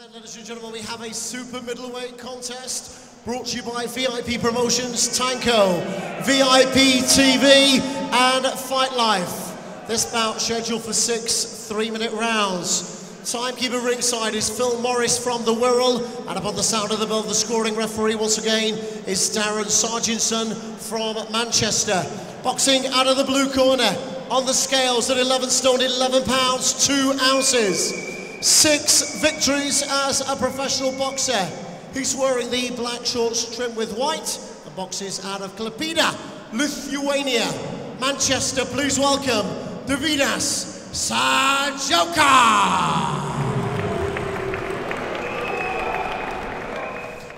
then, ladies and gentlemen, we have a super middleweight contest brought to you by VIP Promotions, Tanko, VIP TV, and Fight Life. This bout scheduled for 6 3-minute rounds. Timekeeper ringside is Phil Morris from the Wirral, and upon the sound of the bell, the scoring referee once again is Darren Sarginson from Manchester. Boxing out of the blue corner, on the scales at 11 stone, 11 pounds, 2 ounces. 6 victories as a professional boxer. He's wearing the black shorts trimmed with white and boxes out of Klaipėda, Lithuania. Manchester, please welcome Deividass Sajauka.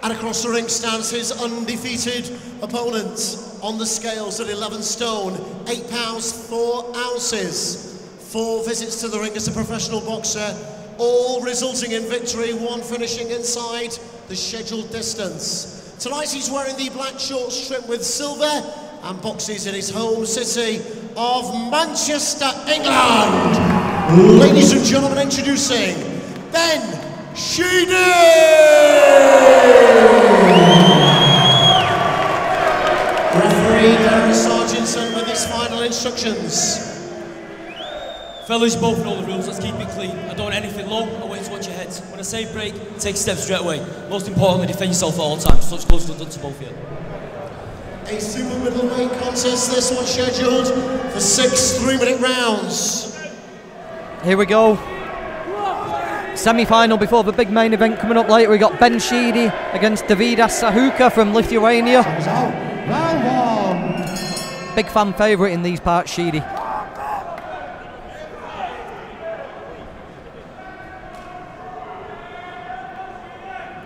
And across the ring stands his undefeated opponent on the scales at 11 stone, 8 pounds, 4 ounces. 4 visits to the ring as a professional boxer, all resulting in victory, 1 finishing inside the scheduled distance. Tonight he's wearing the black shorts trimmed with silver and boxes in his home city of Manchester, England. Ladies and gentlemen, introducing Ben Sheedy! Referee Darren Sarginson with his final instructions. Fellas, you both know the rules, let's keep it clean. I don't want anything low, I want you to watch your heads. When I say break, take steps straight away. Most importantly, defend yourself at all times. Such close to done to both of you. A super middleweight contest, this one scheduled for 6 3-minute rounds. Here we go. Semi-final before the big main event coming up later. We got Ben Sheedy against Deividass Sajauka from Lithuania. Big fan favourite in these parts, Sheedy.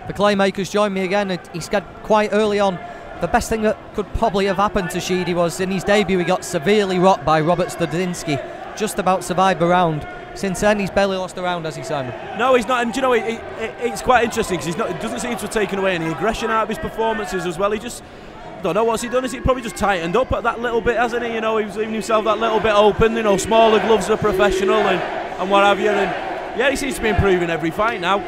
The Claymakers join me again. He said quite early on, the best thing that could probably have happened to Sheedy was in his debut he got severely rocked by Robert Stadinsky, just about survived a round. Since then he's barely lost a round, has he, Simon? No, he's not, and do you know, it's quite interesting because he doesn't seem to have taken away any aggression out of his performances as well. He just, don't know what's he done, is he probably just tightened up at that little bit, hasn't he? You know, he was leaving himself that little bit open, you know, smaller gloves are professional and what have you, and yeah, he seems to be improving every fight now.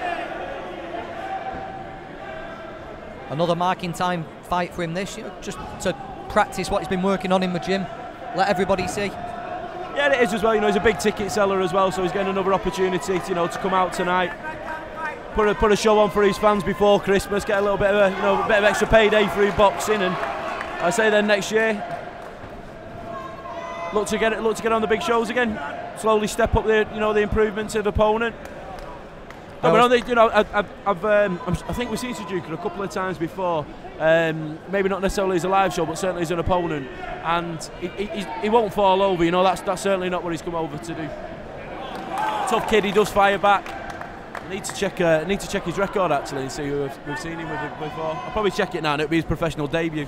Another marking time fight for him this, you know, just to practice what he's been working on in the gym, let everybody see. Yeah, it is as well, you know, he's a big ticket seller as well, so he's getting another opportunity, you know, to come out tonight, put a show on for his fans before Christmas, get a little bit of a bit of extra payday for his boxing, and I say then next year, look to get on the big shows again, slowly step up the improvements of the opponent. No, but I think we've seen Sajauka a couple of times before. Maybe not necessarily as a live show, but certainly as an opponent, and he won't fall over. You know, that's certainly not what he's come over to do. Tough kid, he does fire back. I need to check his record actually and see who we've seen him with before. I'll probably check it now, and it'll be his professional debut.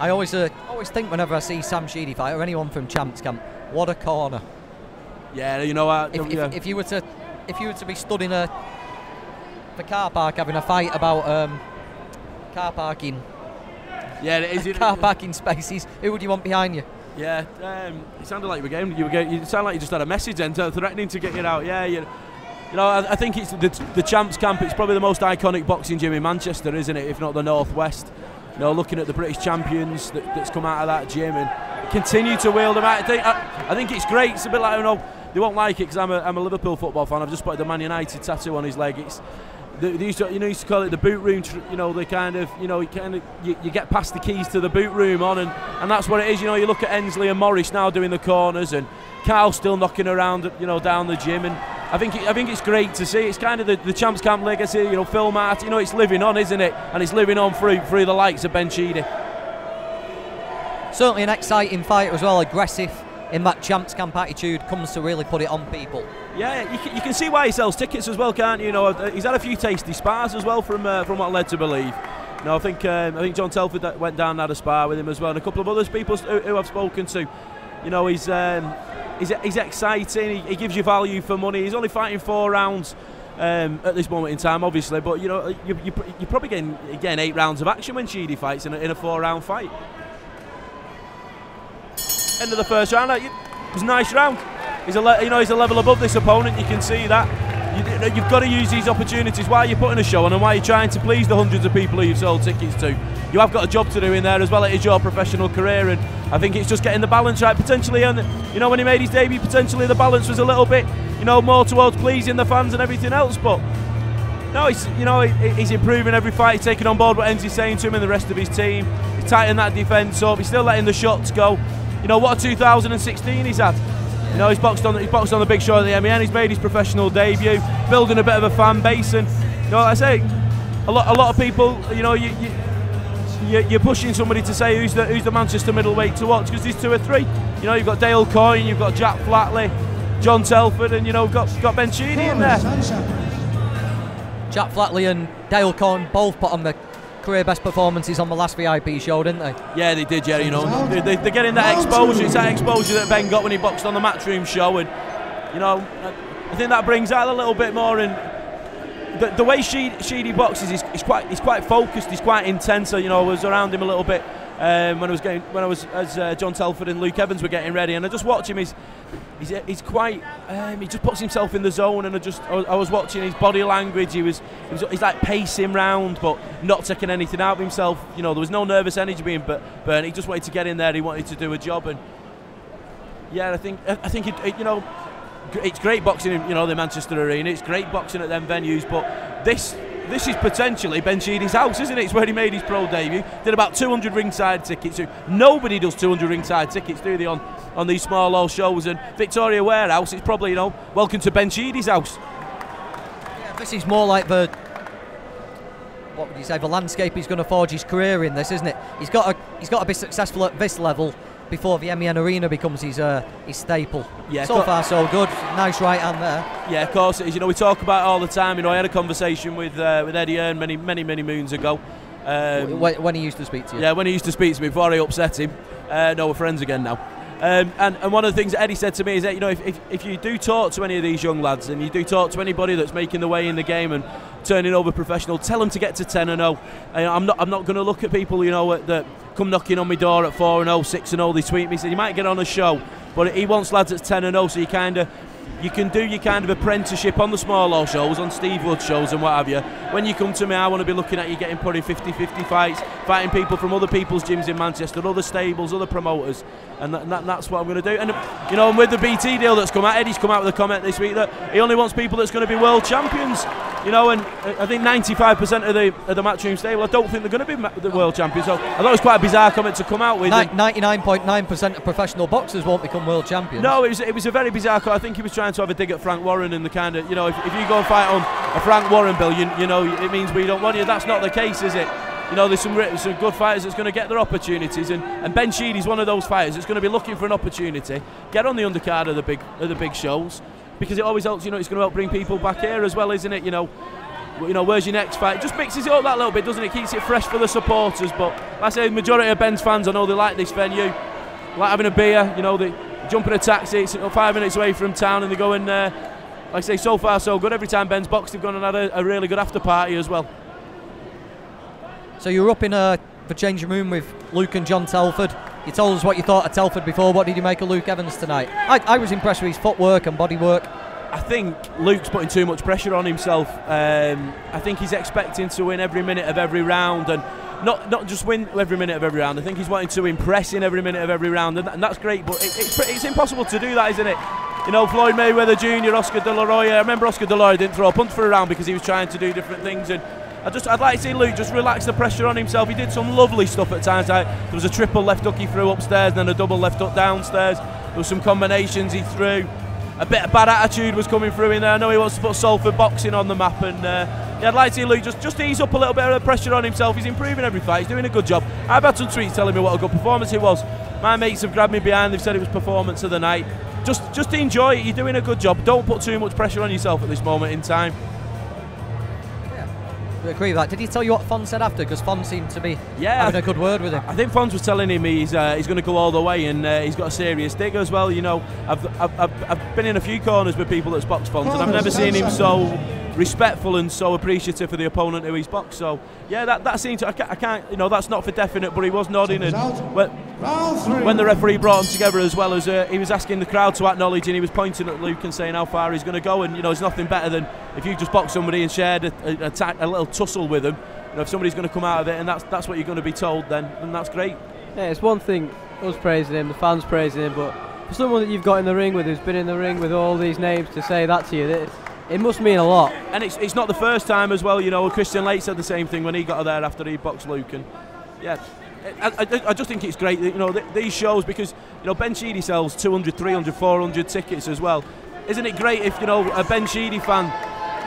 I always think whenever I see Sam Sheedy fight or anyone from Champs Camp, what a corner. Yeah, you know, if you were to be stood in the car park having a fight about car parking, car parking spaces, who would you want behind you? Yeah, it sounded like you sound like you just had a message then threatening to get you out. Yeah, you know, I think it's the Champs Camp. It's probably the most iconic boxing gym in Manchester, isn't it? If not the Northwest. You know, looking at the British champions that's come out of that gym and continue to wield them out. I think it's great. It's a bit like, you know, they won't like it because I'm a Liverpool football fan. I've just put the Man United tattoo on his leg. It's they used to call it the boot room. You know, they you get past the keys to the boot room on, and that's what it is. You know, you look at Ensley and Morris now doing the corners, and Carl still knocking around, you know, down the gym. And I think it's great to see. It's kind of the Champs Camp legacy. You know, Phil Martin. You know, it's living on, isn't it? And it's living on through the likes of Ben Sheedy. Certainly an exciting fighter as well, aggressive. In that Champs Camp attitude, comes to really put it on people. Yeah, you can see why he sells tickets as well, can't you? You know, he's had a few tasty spars as well from what I'm led to believe. You know, I think John Telford went down and had a spar with him as well, and a couple of other people who I've spoken to. You know, he's exciting. He gives you value for money. He's only fighting 4 rounds at this moment in time, obviously, but you know, you're probably getting 8 rounds of action when Sheedy fights in a 4-round fight. End of the first round, it was a nice round. He's a level above this opponent, you can see that. you've got to use these opportunities while you're putting a show on and while you're trying to please the hundreds of people who you've sold tickets to. You have got a job to do in there as well. It is your professional career, and I think it's just getting the balance right. Potentially, and when he made his debut, potentially the balance was a little bit, more towards pleasing the fans and everything else. But no, he's improving every fight. He's taking on board what Enzi's saying to him and the rest of his team. He's tightening that defence up. He's still letting the shots go. What a 2016 he's had. He's boxed on the big show at the MEN. He's made his professional debut, building a bit of a fan base, and like I say, a lot of people, you're pushing somebody to say who's the Manchester middleweight to watch, because there's 2 or 3. You've got Dale Coyne, you've got Jack Flatley, John Telford, and got Ben Sheedy in there. Jack Flatley and Dale Coyne both put on the career best performances on the last VIP show, didn't they? Yeah, they did. Yeah, they're getting that exposure. It's that exposure that Ben got when he boxed on the Matchroom show, and I think that brings out a little bit more. And the way Sheedy boxes, he's quite focused. He's quite intense. I was around him a little bit as John Telford and Luke Evans were getting ready, and I just watch him. He's quite. He just puts himself in the zone, and I was watching his body language. He's like pacing round, but not taking anything out of himself. There was no nervous energy being burnt. He just wanted to get in there. He wanted to do a job, and yeah, I think it's great boxing in the Manchester Arena. It's great boxing at them venues, but this is potentially Ben Sheedy's house, isn't it? It's where he made his pro debut. Did about 200 ringside tickets. Nobody does 200 ringside tickets, do they, on these small old shows? And Victoria Warehouse, it's probably, welcome to Ben Sheedy's house. Yeah, this is more like the landscape he's going to forge his career in, this, isn't it? He's got to be successful at this level before the MEN Arena becomes his staple. Yeah, so far so good. Nice right hand there. Yeah, of course it is. We talk about it all the time. I had a conversation with Eddie Hearn many moons ago. When he used to speak to you? Yeah, when he used to speak to me before I upset him. No, we're friends again now. And one of the things that Eddie said to me is that if you do talk to any of these young lads, and you do talk to anybody that's making the way in the game and turning over professional, tell them to get to 10-0. I'm not going to look at people that come knocking on my door at 4-0, 6-0. They tweet me, say you might get on a show, but he wants lads at 10-0, so you can do your kind of apprenticeship on the smaller shows, on Steve Wood shows and what have you. When you come to me, I want to be looking at you getting put in 50-50 fights, fighting people from other people's gyms in Manchester, other stables, other promoters, and that's what I'm going to do. And with the BT deal that's come out, Eddie's come out with a comment this week that he only wants people that's going to be world champions. And I think 95% of the Matchroom stable, I don't think they're going to be the world champions. So I thought it was quite a bizarre comment to come out with. 99.9% of professional boxers won't become world champions. No, it was a very bizarre comment. I think he was trying to have a dig at Frank Warren and the kind of, if you go and fight on a Frank Warren bill, it means we don't want you. That's not the case, is it? There's some good fighters that's going to get their opportunities, and Ben Sheedy's one of those fighters that's going to be looking for an opportunity, get on the undercard of the big shows, because it always helps. It's going to help bring people back here as well, isn't it? Where's your next fight? It just mixes it up that little bit, doesn't it? Keeps it fresh for the supporters. But like I say, the majority of Ben's fans, I know they like this venue, like having a beer. They jump in a taxi, it's 5 minutes away from town, and they go in. Like I say, so far so good. Every time Ben's boxed, they've gone and had a really good after party as well. So you were up in the changing room with Luke and John Telford. You told us what you thought of Telford before. What did you make of Luke Evans tonight? I was impressed with his footwork and body work. I think Luke's putting too much pressure on himself. I think he's expecting to win every minute of every round, and not just win every minute of every round. I think he's wanting to impress in every minute of every round, and that's great, but it's impossible to do that, isn't it? Floyd Mayweather Jr., Oscar De La Hoya. I remember Oscar De La Hoya didn't throw a punch for a round because he was trying to do different things, and I'd like to see Luke just relax the pressure on himself. He did some lovely stuff at times. There was a triple left hook he threw upstairs, and then a double left hook downstairs. There were some combinations he threw. A bit of bad attitude was coming through in there. I know he wants to put Salford boxing on the map, and I'd like to see Luke just ease up a little bit of the pressure on himself. He's improving every fight. He's doing a good job. I've had some tweets telling me what a good performance it was. My mates have grabbed me behind. They've said it was performance of the night. Just enjoy it. You're doing a good job. Don't put too much pressure on yourself at this moment in time. I agree with that. Did he tell you what Fon said after? Because Fon seemed to be having a good word with him. I think Fons was telling him he's going to go all the way, and he's got a serious dig as well. I've been in a few corners with people that's boxed Fons, and I've never seen him so respectful and so appreciative for the opponent who he's boxed. So yeah, that seemed to. I can't. That's not for definite, but he was nodding, and when the referee brought them together, as well as he was asking the crowd to acknowledge, and he was pointing at Luke and saying how far he's going to go. And there's nothing better than if you just box somebody and shared a little tussle with them. If somebody's going to come out of it and that's what you're going to be told, then that's great. Yeah, it's one thing us praising him, the fans praising him, but for someone that you've got in the ring with, who's been in the ring with all these names, to say that to you, it must mean a lot. And it's not the first time as well. Christian Lake said the same thing when he got there after he boxed Luke, and yeah. I just think it's great that, these shows, because Ben Sheedy sells 200, 300, 400 tickets as well. Isn't it great if a Ben Sheedy fan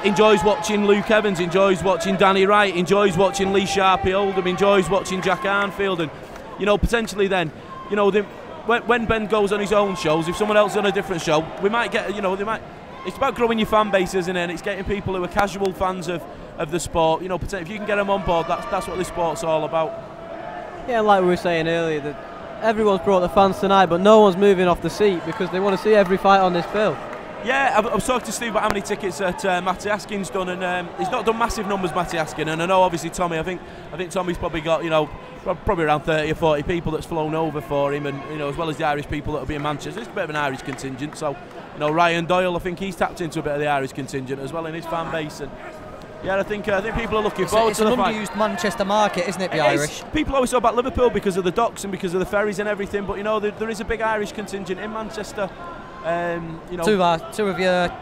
enjoys watching Luke Evans, enjoys watching Danny Wright, enjoys watching Lee Sharpie Oldham, enjoys watching Jack Arnfield, and potentially then when Ben goes on his own shows, if someone else is on a different show, we might get it's about growing your fan base, isn't it? And it's getting people who are casual fans of the sport. If you can get them on board, that's what this sport's all about. Yeah, like we were saying earlier, that everyone's brought the fans tonight, but no one's moving off the seat because they want to see every fight on this bill. Yeah, I was talking to Steve about how many tickets that Matty Askin's done, and he's not done massive numbers, Matty Askin, and I know obviously Tommy. I think Tommy's probably got probably around 30 or 40 people that's flown over for him, and as well as the Irish people that'll be in Manchester. It's a bit of an Irish contingent, so Ryan Doyle, I think he's tapped into a bit of the Irish contingent as well in his fan base, and yeah, I think people are looking forward to the fight. It's an underused Manchester market, isn't it, the Irish? People always talk about Liverpool because of the docks and because of the ferries and everything, but there is a big Irish contingent in Manchester. Two of your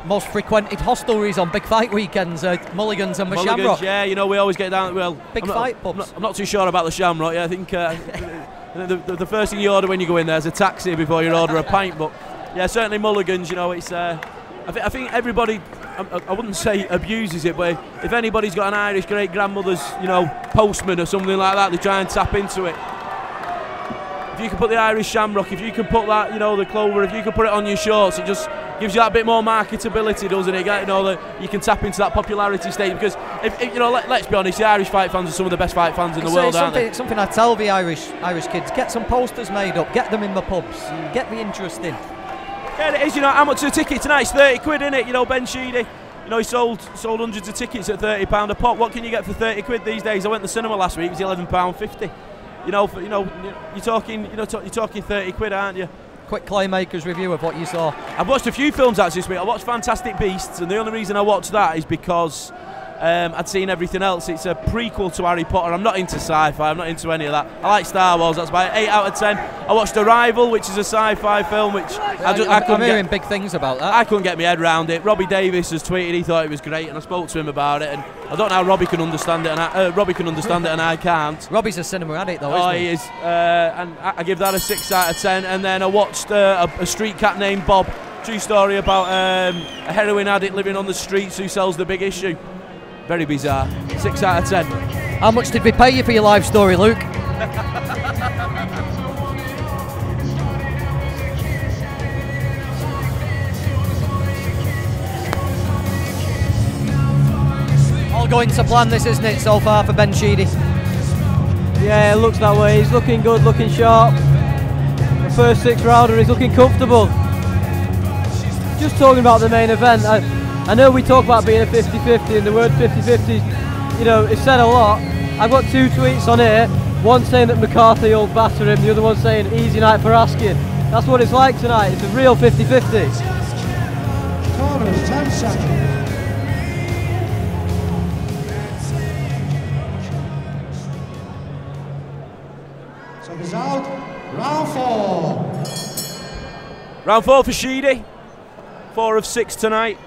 most frequented hostelries on big fight weekends, Mulligan's and the Shamrock. Yeah, we always get down. Well, big fight pubs. I'm not too sure about the Shamrock. Yeah, I think the first thing you order when you go in there is a taxi before you order a pint. But yeah, certainly Mulligan's. It's. I think everybody, I wouldn't say abuses it, but if anybody's got an Irish great grandmother's, postman or something like that, they try and tap into it. If you can put the Irish Shamrock, if you can put that, the Clover, if you can put it on your shorts, it just gives you that bit more marketability, doesn't it? That you can tap into that popularity state, because let's be honest, the Irish fight fans are some of the best fight fans in the world, aren't they? Something I tell the Irish kids: get some posters made up, get them in the pubs, get the interest in. Yeah, it is. How much is a ticket tonight? It's 30 quid, isn't it? Ben Sheedy, he sold hundreds of tickets at £30 a pop. What can you get for 30 quid these days? I went to the cinema last week. It was £11.50. You're talking 30 quid, aren't you? Quick Claymaker's review of what you saw. I've watched a few films actually this week. I watched Fantastic Beasts, and the only reason I watched that is because I'd seen everything else. It's a prequel to Harry Potter. I'm not into sci-fi, I'm not into any of that. I like Star Wars, that's about 8 out of 10. I watched Arrival, which is a sci-fi film, which I'm hearing big things about that. I couldn't get my head around it. Robbie Davis has tweeted he thought it was great, and I spoke to him about it, and I don't know how Robbie can understand it, and I can't. Robbie's a cinema addict though, isn't he? He is, and I give that a 6 out of 10. And then I watched a street cat named Bob. True story about a heroin addict living on the streets who sells the big issue. Very bizarre. 6 out of 10. How much did we pay you for your life story, Luke? All going to plan, this, isn't it, so far for Ben Sheedy? Yeah, it looks that way. He's looking good, looking sharp. The first 6 rounder, he's looking comfortable. Just talking about the main event, I know we talk about being a 50-50, and the word 50-50, it's said a lot. I've got 2 tweets on here, one saying that McCarthy will batter him, the other one saying easy night for Askin. That's what it's like tonight, it's a real 50-50. Corners, 10 seconds. So he's out, round 4. Round 4 for Sheedy, 4 of 6 tonight.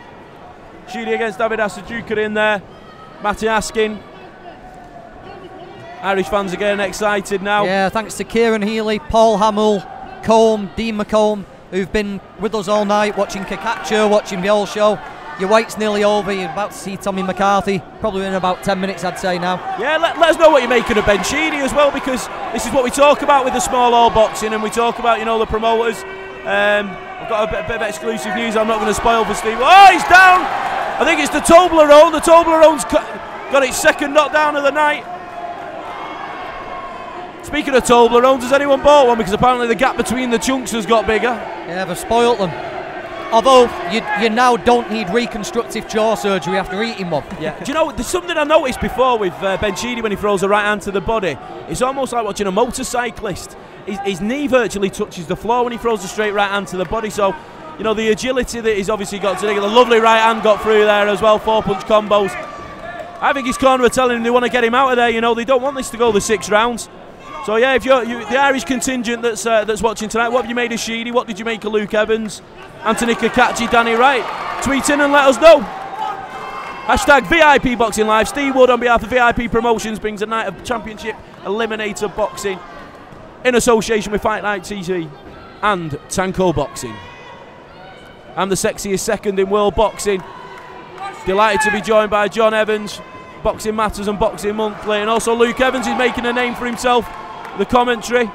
Sheedy against Deividass, Sajauka in there. Matty Askin. Irish fans are getting excited now. Yeah, thanks to Kieran Healy, Paul Hamill, Combe, Dean McComb, who've been with us all night watching Kakacho, watching the whole show. Your wait's nearly over, you're about to see Tommy McCarthy, probably in about 10 minutes I'd say now. Yeah, let us know what you're making of Ben Sheedy as well, because this is what we talk about with the small hall boxing, and we talk about, the promoters. I've got a bit of exclusive news I'm not going to spoil for Steve. Oh, he's down! I think it's the Toblerone. The Toblerone's got its second knockdown of the night. Speaking of Toblerones, has anyone bought one? Because apparently the gap between the chunks has got bigger. Yeah, they've spoilt them. Although you now don't need reconstructive jaw surgery after eating one. Yeah. Do you know, there's something I noticed before with Ben Sheedy when he throws a right hand to the body. It's almost like watching a motorcyclist. His knee virtually touches the floor when he throws a straight right hand to the body. So, you know, the agility that he's obviously got today. The lovely right hand got through there as well. 4-punch combos. I think his corner are telling him they want to get him out of there. You know, they don't want this to go the 6 rounds. So yeah, if you're the Irish contingent that's watching tonight, what have you made of Sheedy? What did you make of Luke Evans, Anthony Kakachi, Danny Wright? Tweet in and let us know. Hashtag VIP Boxing Live. Steve Wood on behalf of VIP Promotions brings a night of championship eliminator boxing in association with Fight Night TV and Tanko Boxing. I'm the sexiest second in world boxing. Delighted to be joined by John Evans, Boxing Matters and Boxing Monthly, and also Luke Evans is making a name for himself. The commentary.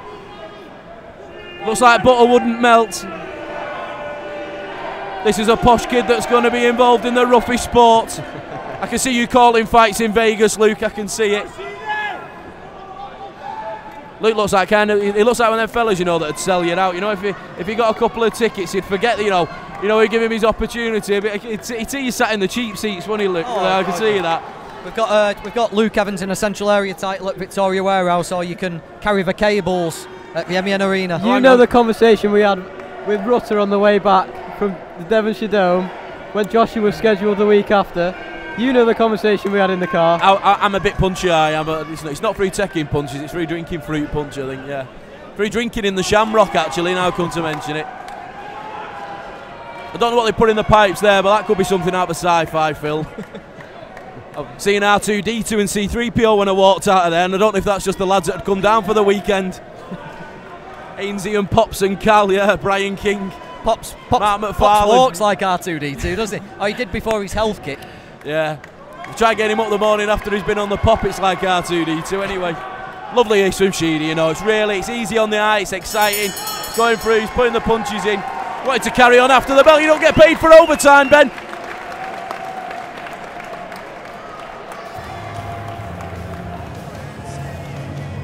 Looks like butter wouldn't melt. This is a posh kid that's going to be involved in the roughest sport. I can see you calling fights in Vegas, Luke. I can see it. Luke looks like he looks like one of them fellas, you know, that'd sell you out. You know, if he got a couple of tickets, he'd forget that, you know, he'd give him his opportunity. But he'd see you sat in the cheap seats, wouldn't he, Luke? I can see that. We've got Luke Evans in a Central Area title at Victoria Warehouse, or you can carry the cables at the MEN Arena. You know the conversation we had with Rutter on the way back from the Devonshire Dome when Joshua was scheduled the week after. You know the conversation we had in the car. I'm a bit punchy, I am. It's not through taking punches, it's through drinking fruit punch, I think, yeah. Through drinking in the Shamrock, actually, now come to mention it. I don't know what they put in the pipes there, but that could be something out of a sci-fi film. I've seen R2-D2 and C-3PO when I walked out of there, and I don't know if that's just the lads that had come down for the weekend. Ainsley and Pops and Cal, yeah, Brian King. Pops Pops walks like R2-D2, doesn't he? Oh, he did before his health kick. Yeah. Try getting him up the morning after he's been on the pop, it's like R2-D2 anyway. Lovely ace from Sheedy, you know, it's easy on the eye, it's exciting. It's going through, he's putting the punches in. Wanted to carry on after the bell, you don't get paid for overtime, Ben.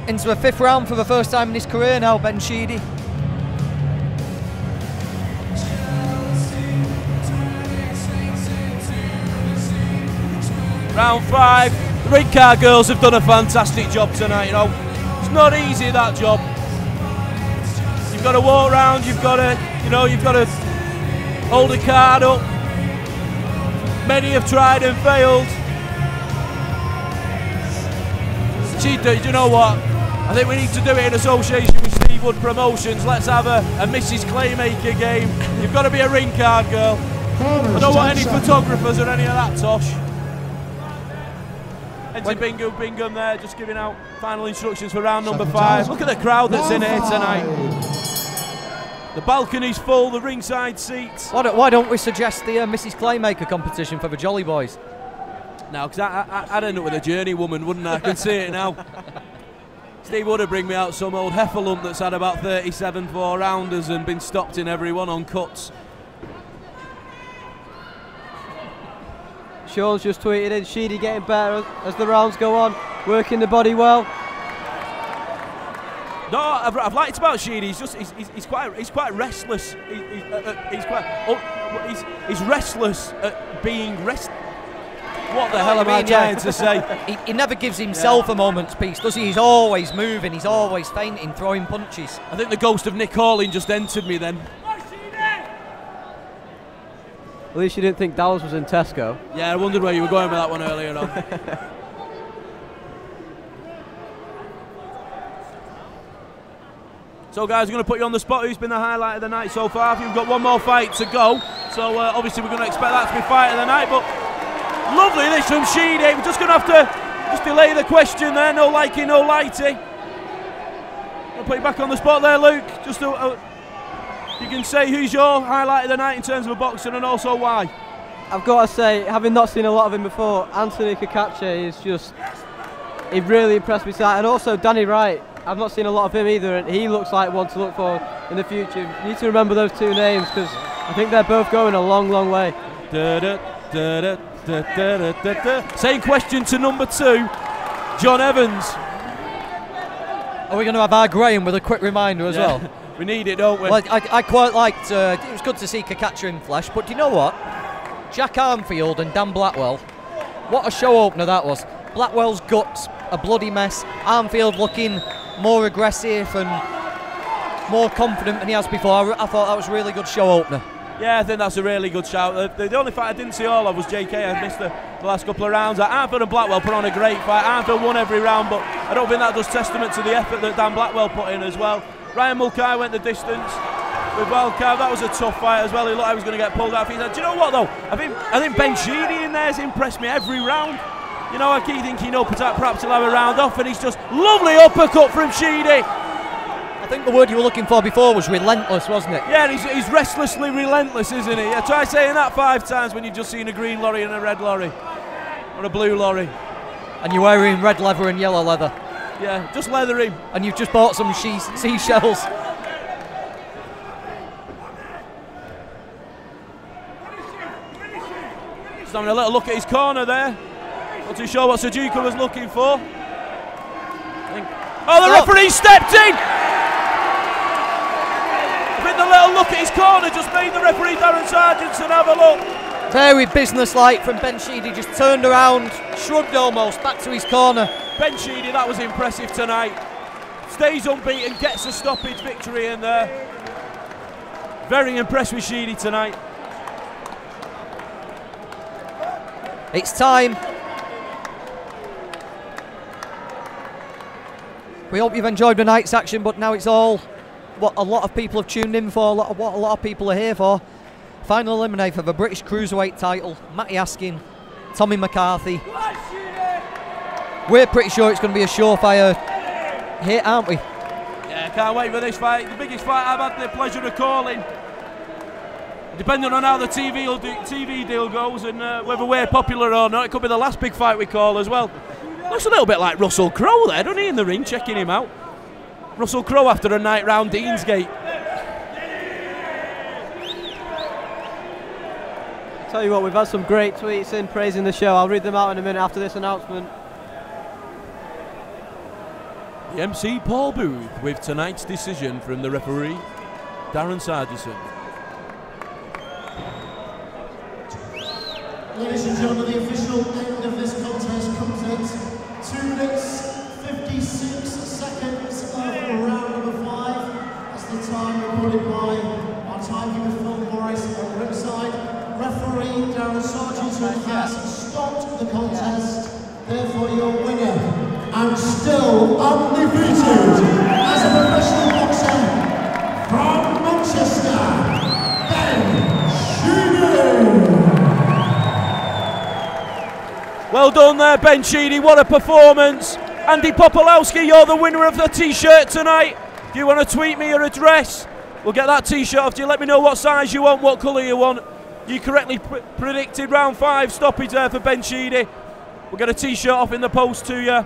Into the 5th round for the first time in his career now, Ben Sheedy. Round 5. The ring car girls have done a fantastic job tonight, you know. It's not easy, that job. You've got to walk round, you've got to hold a card up. Many have tried and failed. Do you know what? I think we need to do it in association with Steve Wood Promotions. Let's have a Mrs. Claymaker game. You've got to be a ring card girl. I don't want any photographers or any of that tosh. Enter Bingham there, just giving out final instructions for round number 5. Look at the crowd that's in here tonight. The balcony's full, the ringside seats. Why don't we suggest the Mrs. Claymaker competition for the Jolly Boys? No, because I'd end up with a journeywoman, wouldn't I? I can see it now. Steve would have bring me out some old heffalump that's had about 37 4-rounders and been stopped in every one on cuts. Sean's just tweeted in, Sheedy getting better as the rounds go on, working the body well. No, I've liked about Sheedy. He's quite restless. He's restless at being restless. What the hell am I trying to say? He never gives himself a moment's peace, does he? He's always moving, he's always feinting, throwing punches. I think the ghost of Nick Horlin just entered me then. At least you didn't think Dallas was in Tesco. Yeah, I wondered where you were going with that one earlier on. So guys, we're going to put you on the spot. Who's been the highlight of the night so far? You've got one more fight to go. So obviously we're going to expect that to be fight of the night. But lovely this from Sheedy. We're just going to have to just delay the question there. No likey, no lighty. I'll put you back on the spot there, Luke. Just you can say who's your highlight of the night in terms of a boxer and also why. I've got to say, having not seen a lot of him before, Anthony Kakachi is just, he really impressed me tonight. And also Danny Wright, I've not seen a lot of him either, and he looks like one to look for in the future. You need to remember those two names because I think they're both going a long, long way. Same question to number 2, John Evans. Are we going to have our Graham with a quick reminder as well? We need it, don't we? Well, I quite liked, it was good to see Kakatcha in flesh, but do you know what? Jack Armfield and Dan Blackwell, what a show opener that was. Blackwell's guts, a bloody mess. Armfield looking more aggressive and more confident than he has before. I thought that was a really good show opener. Yeah, I think that's a really good shout. The only fight I didn't see all of was JK. I missed the last couple of rounds. Armfield and Blackwell put on a great fight. Armfield won every round, but I don't think that does testament to the effort that Dan Blackwell put in as well. Ryan Mulcahy went the distance with Wildcard. That was a tough fight as well. He looked like he was going to get pulled out. He said, do you know what though? I think Ben Sheedy in there has impressed me every round. You know, I keep thinking, perhaps he'll have a round off, and he's just lovely uppercut from Sheedy. I think the word you were looking for before was relentless, wasn't it? Yeah, he's restlessly relentless, isn't he? Yeah, try saying that 5 times when you've just seen a green lorry and a red lorry. Or a blue lorry. And you're wearing red leather and yellow leather. Yeah, just leathery. And you've just bought some seashells. Just having a little look at his corner there. Not too sure what Sajauka was looking for. Oh, the referee stepped in! I think the little look at his corner just made the referee Darren Sargentson have a look. Very businesslike from Ben Sheedy, just turned around, shrugged almost, back to his corner. Ben Sheedy, that was impressive tonight. Stays unbeaten, gets a stoppage victory in there. Very impressed with Sheedy tonight. It's time. We hope you've enjoyed tonight's action, but now it's all what a lot of people have tuned in for, what a lot of people are here for. Final eliminator for the British Cruiserweight title, Matty Askin, Tommy McCarthy. We're pretty sure it's going to be a surefire hit, aren't we? Yeah, can't wait for this fight. The biggest fight I've had the pleasure of calling. Depending on how the TV deal goes and whether we're popular or not, it could be the last big fight we call as well. Looks a little bit like Russell Crowe there, doesn't he, in the ring, checking him out. Russell Crowe after a night round Deansgate. Tell you what, we've had some great tweets in praising the show. I'll read them out in a minute after this announcement. The MC Paul Booth with tonight's decision from the referee, Darren Sargentson. Ladies and gentlemen, the official end of this contest comes at 2 minutes 56 seconds of round number 5. That's the time recorded by our timekeeper Phil Morris at ringside. Referee Darren Sargentson has stopped the contest. Therefore, your winner and still undefeated as a professional boxer from Manchester, Ben Sheedy. Well done there, Ben Sheedy. What a performance. Andy Popolowski, you're the winner of the t-shirt tonight. If you want to tweet me your address, we'll get that t-shirt off to you. Let me know what size you want, what colour you want. You correctly predicted round 5 stoppage there for Ben Sheedy. We'll get a t-shirt off in the post to you.